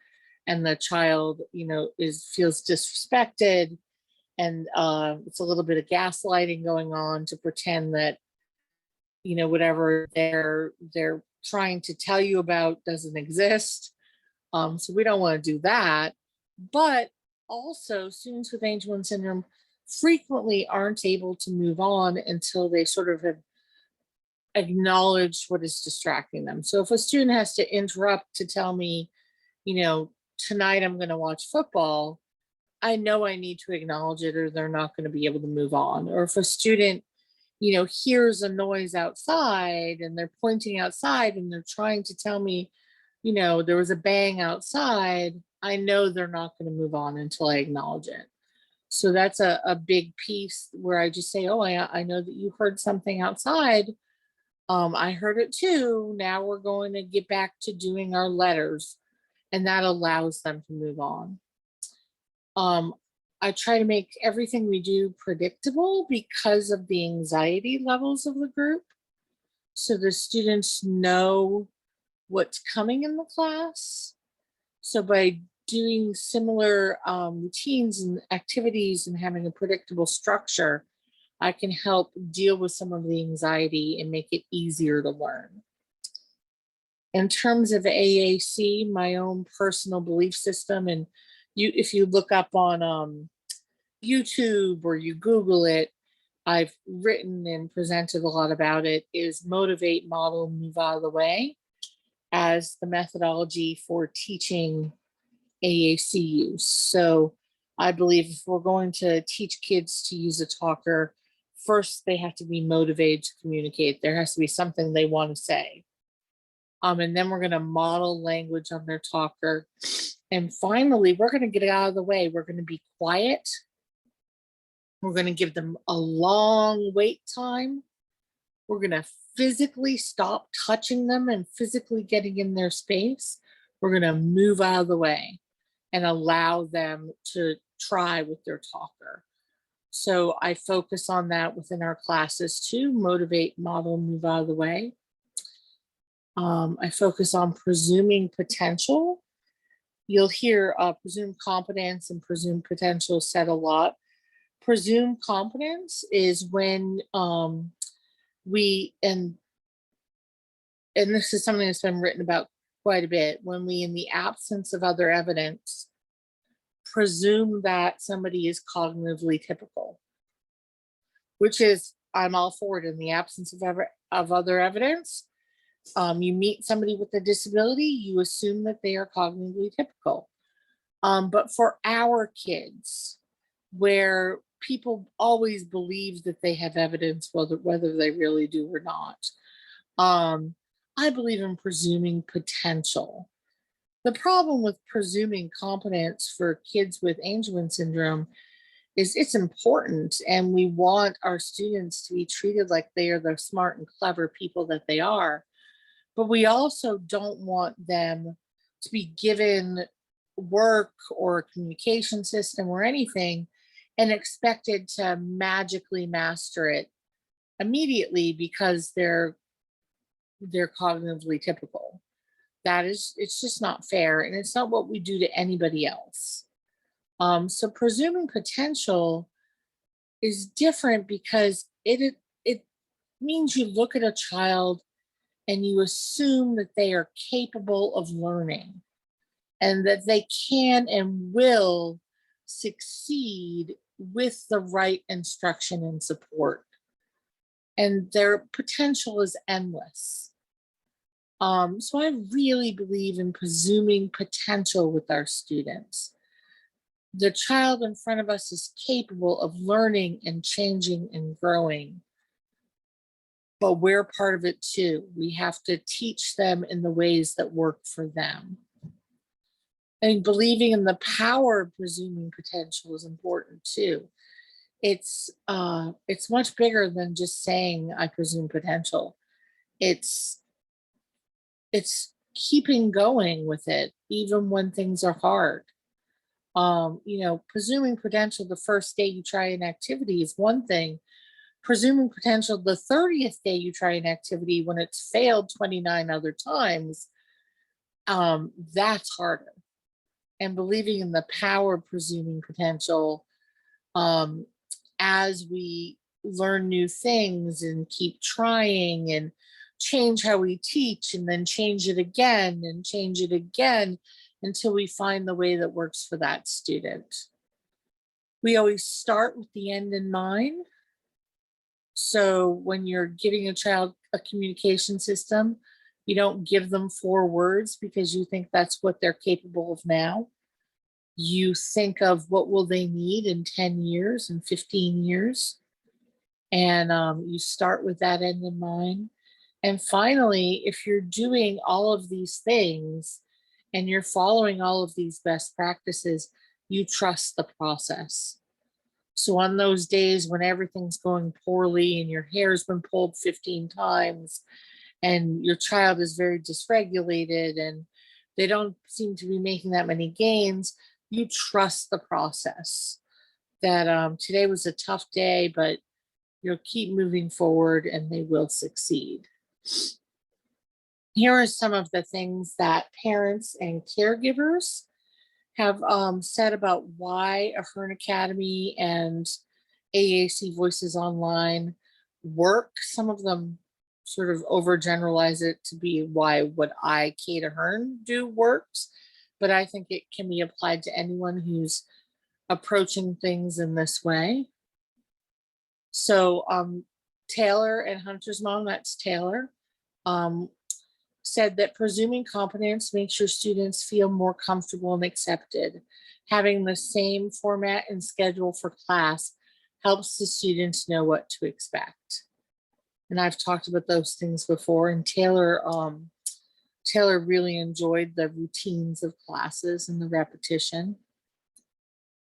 and the child, feels disrespected, and it's a little bit of gaslighting going on to pretend that, whatever they're trying to tell you about doesn't exist. So we don't want to do that. But also, students with Angelman syndrome frequently aren't able to move on until they sort of have acknowledged what is distracting them. So if a student has to interrupt to tell me, tonight I'm going to watch football, I know I need to acknowledge it or they're not going to be able to move on. Or if a student, hears a noise outside and they're pointing outside and they're trying to tell me, there was a bang outside, I know they're not going to move on until I acknowledge it. So that's a big piece where I just say, oh, I know that you heard something outside. I heard it too. Now we're going to get back to doing our letters. And that allows them to move on. I try to make everything we do predictable because of the anxiety levels of the group. So the students know what's coming in the class. So by doing similar routines and activities and having a predictable structure, I can help deal with some of the anxiety and make it easier to learn. In terms of AAC, my own personal belief system, and if you look up on YouTube or you Google it, I've written and presented a lot about it, is motivate, model, move out of the way as the methodology for teaching AAC use. So I believe if we're going to teach kids to use a talker, first they have to be motivated to communicate. There has to be something they want to say. And then we're going to model language on their talker. And finally, we're going to get out of the way. We're going to be quiet. We're going to give them a long wait time. We're going to physically stop touching them and physically getting in their space. We're going to move out of the way and allow them to try with their talker. So I focus on that within our classes too: motivate, model, move out of the way. I focus on presuming potential. You'll hear presumed competence and presumed potential said a lot. Presumed competence is when we, and this is something that's been written about quite a bit, when we, in the absence of other evidence, presume that somebody is cognitively typical, which is, I'm all for it. In the absence of other evidence, you meet somebody with a disability, you assume that they are cognitively typical. But for our kids, where people always believe that they have evidence, whether they really do or not, I believe in presuming potential. The problem with presuming competence for kids with Angelman syndrome is it's important, and we want our students to be treated like they are the smart and clever people that they are. But we also don't want them to be given work or a communication system or anything and expected to magically master it immediately because they're cognitively typical. It's just not fair, and it's not what we do to anybody else. So presuming potential is different because it means you look at a child and you assume that they are capable of learning and that they can and will succeed with the right instruction and support. And their potential is endless. So I really believe in presuming potential with our students. The child in front of us is capable of learning and changing and growing. But we're part of it too. We have to teach them in the ways that work for them. And believing in the power of presuming potential is important too. it's much bigger than just saying I presume potential. It's keeping going with it even when things are hard. Presuming potential the first day you try an activity is one thing. Presuming potential the 30th day you try an activity when it's failed 29 other times, that's harder. And believing in the power of presuming potential, as we learn new things and keep trying and change how we teach and then change it again and change it again until we find the way that works for that student. We always start with the end in mind. So when you're giving a child a communication system, you don't give them 4 words because you think that's what they're capable of now. You think of what will they need in 10 years and 15 years. And you start with that end in mind. And finally, if you're doing all of these things and you're following all of these best practices, you trust the process. So on those days when everything's going poorly and your hair's been pulled 15 times and your child is very dysregulated and they don't seem to be making that many gains, you trust the process that today was a tough day, but you'll keep moving forward and they will succeed. Here are some of the things that parents and caregivers have said about why Hern Academy and AAC Voices Online work. Some of them sort of overgeneralize it to be why what I, Kate Ahern, do works, but I think it can be applied to anyone who's approaching things in this way. So Taylor and Hunter's mom, that's Taylor, said that presuming competence makes your students feel more comfortable and accepted. Having the same format and schedule for class helps the students know what to expect. And I've talked about those things before, and Taylor really enjoyed the routines of classes and the repetition.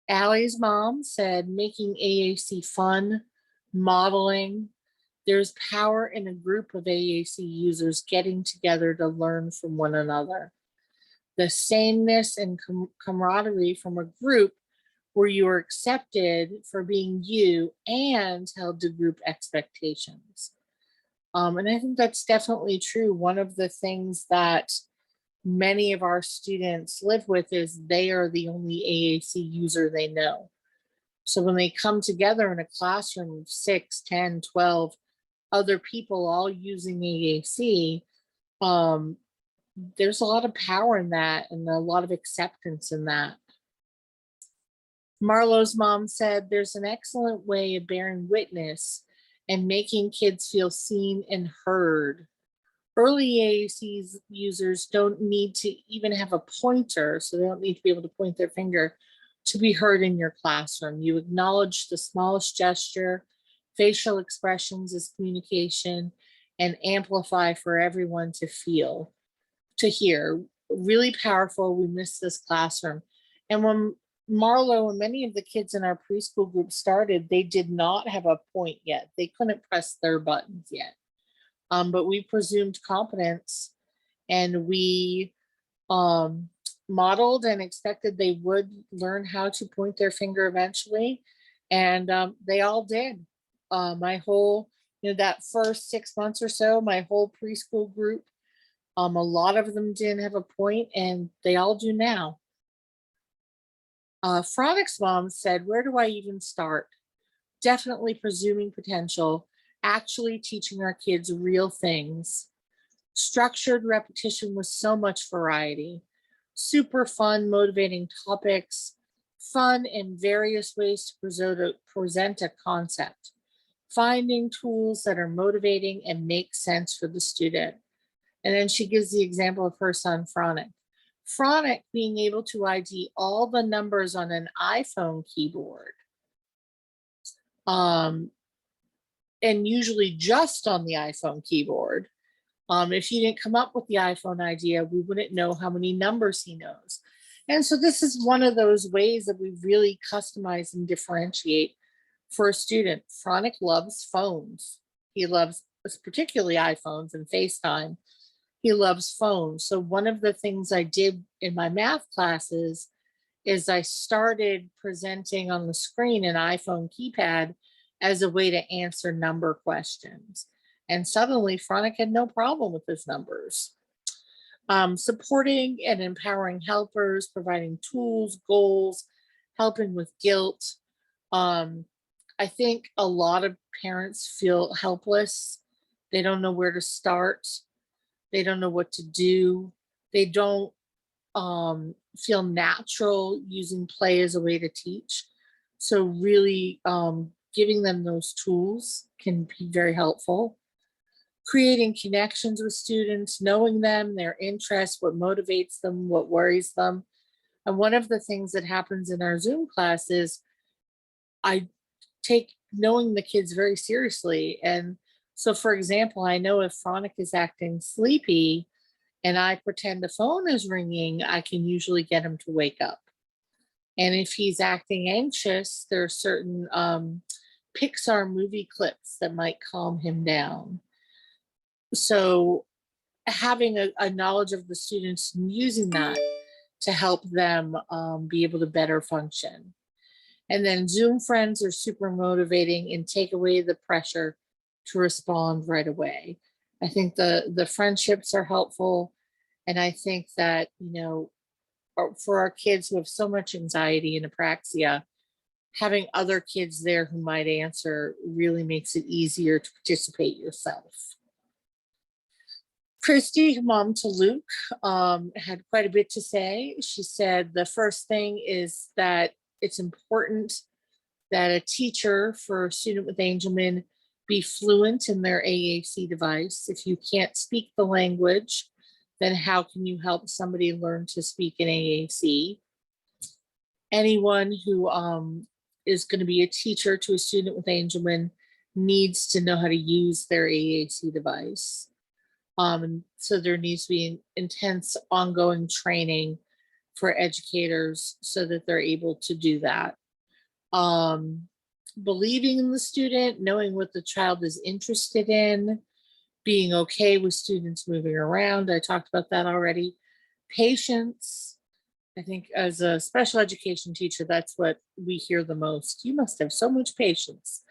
Allie's mom said making AAC fun, modeling. There's power in a group of AAC users getting together to learn from one another. The sameness and camaraderie from a group where you are accepted for being you and held to group expectations. And I think that's definitely true. One of the things that many of our students live with is they are the only AAC user they know. So when they come together in a classroom of 6, 10, 12 other people all using AAC, there's a lot of power in that and a lot of acceptance in that. Marlo's mom said there's an excellent way of bearing witness and making kids feel seen and heard. Early AAC users don't need to even have a pointer, so they don't need to be able to point their finger to be heard in your classroom. You acknowledge the smallest gesture, facial expressions as communication, and amplify for everyone to feel, to hear. Really powerful. We miss this classroom. And when Marlo and many of the kids in our preschool group started, they did not have a point yet. They couldn't press their buttons yet. But we presumed competence and we modeled and expected they would learn how to point their finger eventually. And they all did. My whole, that first 6 months or so, my whole preschool group, a lot of them didn't have a point and they all do now. Fronic's mom said, where do I even start? Definitely presuming potential, actually teaching our kids real things. Structured repetition with so much variety, super fun, motivating topics, fun and various ways to present a concept, finding tools that are motivating and make sense for the student. And then she gives the example of her son, Fronic. Fronic being able to ID all the numbers on an iPhone keyboard, and usually just on the iPhone keyboard. If he didn't come up with the iPhone idea, we wouldn't know how many numbers he knows. And so this is one of those ways that we really customize and differentiate For a student, Fronic loves phones. He loves particularly iPhones and FaceTime. He loves phones. So one of the things I did in my math classes is I started presenting on the screen an iPhone keypad as a way to answer number questions. And suddenly Fronic had no problem with his numbers. Supporting and empowering helpers, providing tools, goals, helping with guilt. I think a lot of parents feel helpless. They don't know where to start. They don't know what to do. They don't feel natural using play as a way to teach. So really giving them those tools can be very helpful. Creating connections with students, knowing them, their interests, what motivates them, what worries them. And one of the things that happens in our Zoom class is I take knowing the kids very seriously. And so, for example, I know if Fronic is acting sleepy and I pretend the phone is ringing, I can usually get him to wake up. And if he's acting anxious, there are certain Pixar movie clips that might calm him down. So having a knowledge of the students and using that to help them be able to better function. And then Zoom friends are super motivating and take away the pressure to respond right away. I think the friendships are helpful. And I think that, for our kids who have so much anxiety and apraxia, having other kids there who might answer really makes it easier to participate yourself. Christy, mom to Luke, had quite a bit to say. She said the first thing is that it's important that a teacher for a student with Angelman be fluent in their AAC device. If you can't speak the language, then how can you help somebody learn to speak in AAC? Anyone who is going to be a teacher to a student with Angelman needs to know how to use their AAC device. So there needs to be intense ongoing training for educators so that they're able to do that. Believing in the student, knowing what the child is interested in, being okay with students moving around. I talked about that already. Patience. I think as a special education teacher, that's what we hear the most. You must have so much patience.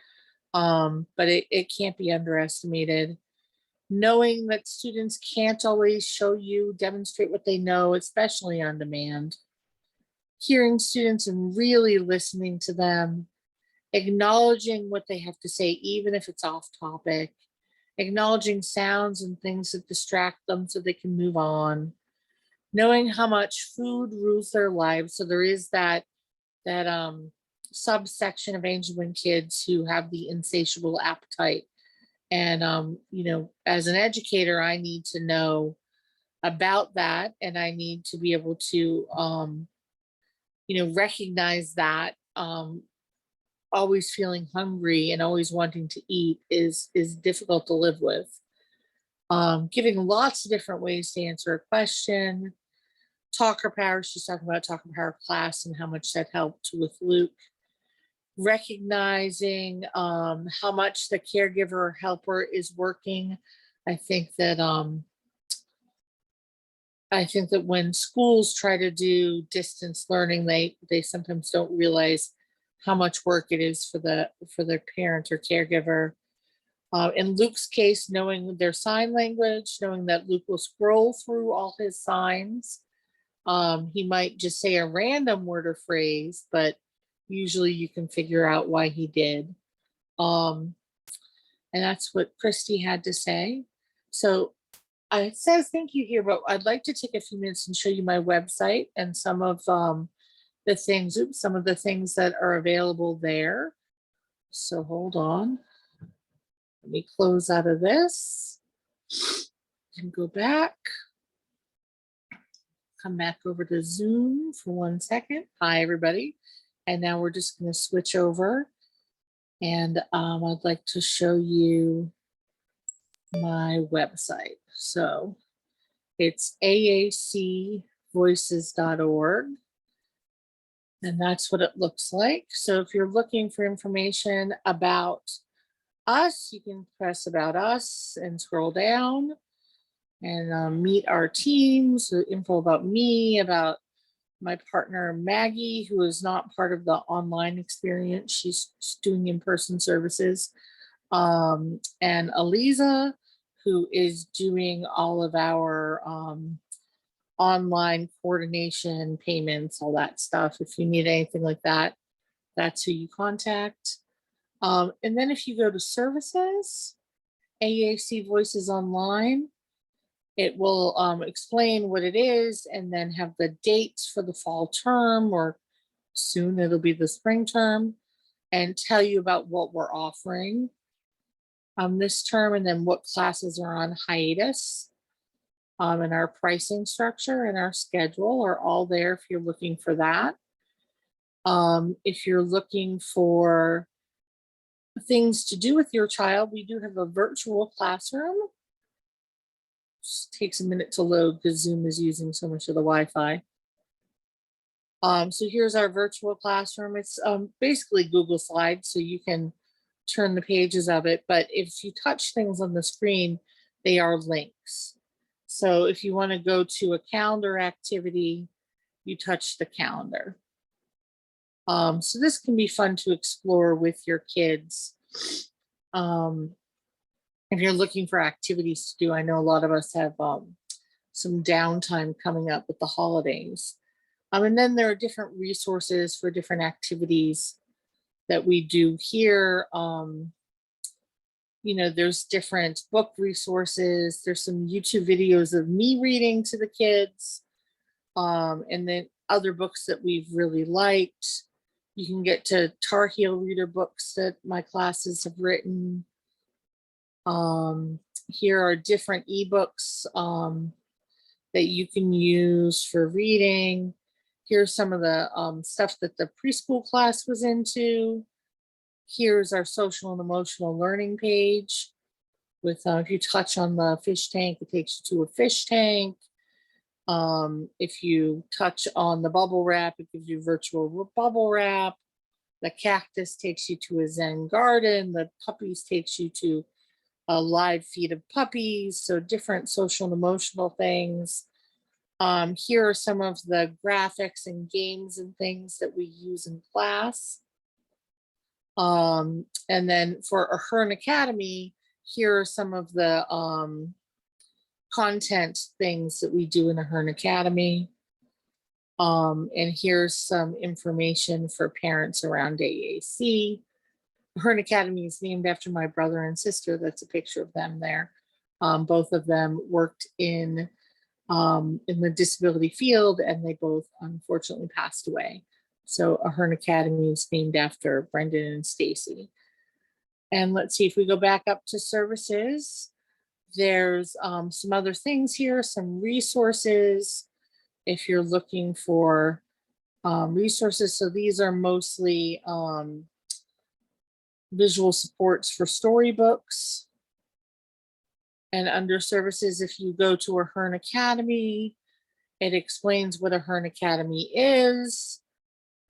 But it can't be underestimated. Knowing that students can't always demonstrate what they know, especially on demand. Hearing students and really listening to them. Acknowledging what they have to say, even if it's off topic. Acknowledging sounds and things that distract them so they can move on. Knowing how much food rules their lives. So there is that subsection of Angelman kids who have the insatiable appetite. And, as an educator, I need to know about that. And I need to be able to, recognize that always feeling hungry and always wanting to eat is difficult to live with. Giving lots of different ways to answer a question. Talker power, she's talking about talker power class and how much that helped with Luke. Recognizing how much the caregiver or helper is working. I think that when schools try to do distance learning, they sometimes don't realize how much work it is for their parent or caregiver. In Luke's case, knowing their sign language, knowing that Luke will scroll through all his signs. He might just say a random word or phrase, but usually you can figure out why he did. And that's what Christy had to say. So it says thank you here, but I'd like to take a few minutes and show you my website and some of the things that are available there. So hold on. Let me close out of this and go back. Come back over to Zoom for 1 second. Hi, everybody. And now we're just going to switch over. And I'd like to show you my website. So it's aacvoices.org. And that's what it looks like. So if you're looking for information about us, you can press about us and scroll down and meet our team. So info about me, about my partner Maggie, who is not part of the online experience. She's doing in-person services. And Aliza, who is doing all of our online coordination, payments, all that stuff. If you need anything like that, that's who you contact. And then if you go to services, AAC Voices Online, it will explain what it is and then have the dates for the fall term, or soon it'll be the spring term, and tell you about what we're offering this term, and then what classes are on hiatus. And our pricing structure and our schedule are all there if you're looking for that. If you're looking for things to do with your child, we do have a virtual classroom. Just takes a minute to load because Zoom is using so much of the Wi-Fi. So here's our virtual classroom. It's basically Google Slides, so you can turn the pages of it. But if you touch things on the screen, they are links. So if you want to go to a calendar activity, you touch the calendar. So this can be fun to explore with your kids. If you're looking for activities to do, I know a lot of us have some downtime coming up with the holidays. And then there are different resources for different activities that we do here. You know, there's different book resources. There's some YouTube videos of me reading to the kids. And then other books that we've really liked. You can get to Tar Heel reader books that my classes have written. Here are different ebooks that you can use for reading. Here's some of the stuff that the preschool class was into. Here's our social and emotional learning page with, if you touch on the fish tank, it takes you to a fish tank. If you touch on the bubble wrap, it gives you virtual bubble wrap. The cactus takes you to a Zen garden. The puppies takes you to a live feed of puppies. So different social and emotional things. Here are some of the graphics and games and things that we use in class. And then for Hern Academy, here are some of the content things that we do in Ahern Academy. And here's some information for parents around AAC. Hern Academy is named after my brother and sister. That's a picture of them there. Both of them worked in the disability field, and they both unfortunately passed away. So Ahern Academy is named after Brendan and Stacy. And let's see, if we go back up to services, there's some other things here, some resources. If you're looking for resources, so these are mostly visual supports for storybooks. And under services, if you go to Ahern Academy, it explains what Ahern Academy is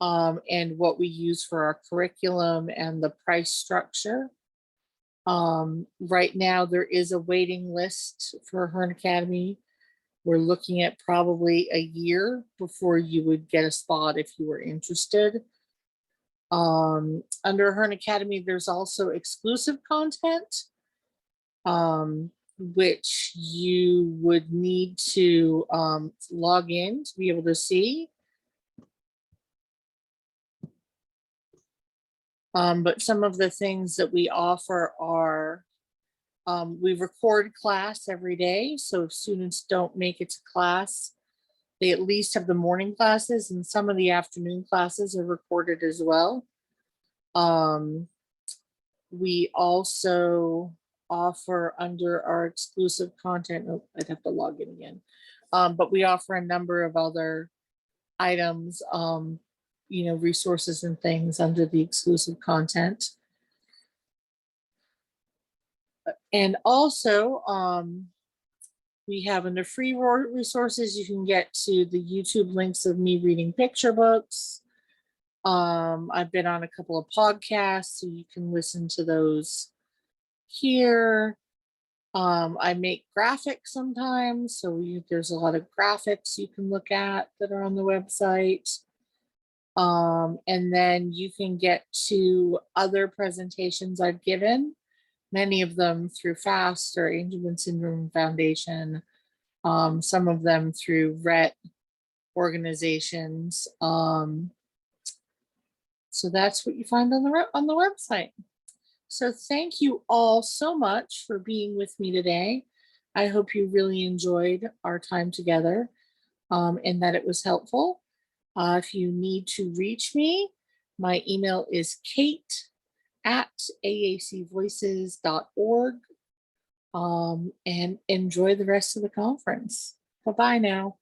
and what we use for our curriculum and the price structure. Right now, there is a waiting list for Ahern Academy. We're looking at probably a year before you would get a spot if you were interested. Under Ahern Academy, there's also exclusive content, which you would need to log in to be able to see. But some of the things that we offer are, we record class every day. So if students don't make it to class, they at least have the morning classes, and some of the afternoon classes are recorded as well. We also offer under our exclusive content, oh, I'd have to log in again. But we offer a number of other items, you know, resources and things under the exclusive content. And also, we have under free resources, you can get to the YouTube links of me reading picture books. I've been on a couple of podcasts, so you can listen to those here. I make graphics sometimes, so there's a lot of graphics you can look at that are on the website. And then you can get to other presentations I've given, many of them through FAST or Angelman Syndrome Foundation, some of them through RET organizations. So that's what you find on the website. So thank you all so much for being with me today. I hope you really enjoyed our time together, and that it was helpful. If you need to reach me, my email is kate@aacvoices.org. And enjoy the rest of the conference. Bye-bye now.